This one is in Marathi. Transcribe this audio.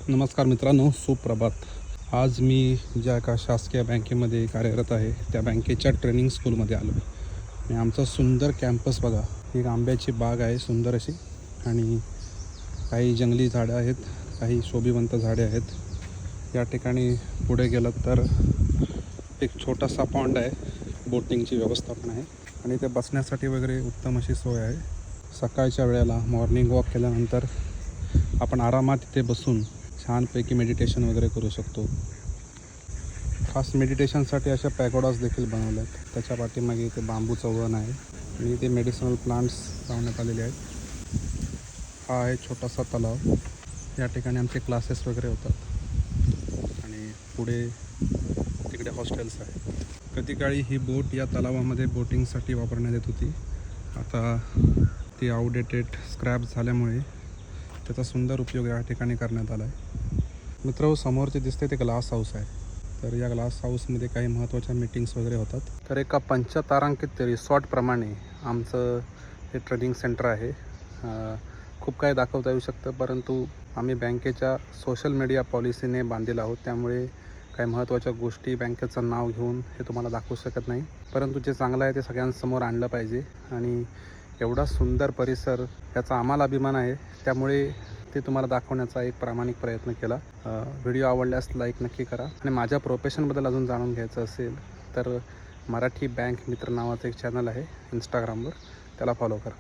नमस्कार मित्रांनो, सुप्रभात. आज मी ज्या एका शासकीय बँकेमध्ये कार्यरत आहे त्या बँकेच्या ट्रेनिंग स्कूलमध्ये आलो आणि आमचा सुंदर कॅम्पस बघा. एक आंब्याची बाग आहे सुंदर अशी आणि काही जंगली झाडं आहेत, काही शोभिवंत झाडे आहेत. या ठिकाणी पुढे गेलं तर एक छोटासा पॉन्ड आहे, बोटिंगची व्यवस्था पण आहे आणि ते बसण्यासाठी वगैरे उत्तम अशी सोय आहे. सकाळच्या वेळेला मॉर्निंग वॉक केल्यानंतर आपण आरामात तिथे बसून छानपैकी मेडिटेशन वगैरे करू शकतो. खास मेडिटेशनसाठी अशा पॅगोडाज देखील बनवल्या आहेत. त्याच्या पाठीमागे ते बांबूचं वन आहे आणि ते मेडिसिनल प्लांट्स लावण्यात आलेले आहेत. हा आहे छोटासा तलाव. या ठिकाणी आमचे क्लासेस वगैरे होतात आणि पुढे तिकडे हॉस्टेल्स आहेत. कधी काळी ही बोट या तलावामध्ये बोटिंगसाठी वापरण्यात येत होती. आता ती आउटडेटेड स्क्रॅप झाल्यामुळे त्याचा सुंदर उपयोग या ठिकाणी करण्यात आला आहे. मित्र, समोर जे दिसते ते ग्लास हाऊस आहे. तर या ग्लास हाऊसमध्ये काही महत्त्वाच्या मीटिंग्स वगैरे होतात. तर एका पंचतारांकित रिसॉर्टप्रमाणे आमचं हे ट्रेनिंग सेंटर आहे. खूप काही दाखवता येऊ शकतं, परंतु आम्ही बँकेच्या सोशल मीडिया पॉलिसीने बांधलेलो आहोत, त्यामुळे काही महत्त्वाच्या गोष्टी बँकेचं नाव घेऊन हे तुम्हाला दाखवू शकत नाही. परंतु जे चांगलं आहे ते सगळ्यांसमोर आणलं पाहिजे आणि एवढा सुंदर परिसर याचा आम्हाला अभिमान आहे, त्यामुळे ते तुम्हाला दाखवण्याचा एक प्रामाणिक प्रयत्न केला. व्हिडिओ आवडल्यास लाईक नक्की करा आणि माझ्या प्रोफेशनबद्दल अजून जाणून घ्यायचं असेल तर मराठी बँक मित्र नावाचं एक चॅनल आहे इंस्टाग्रामवर, त्याला फॉलो करा.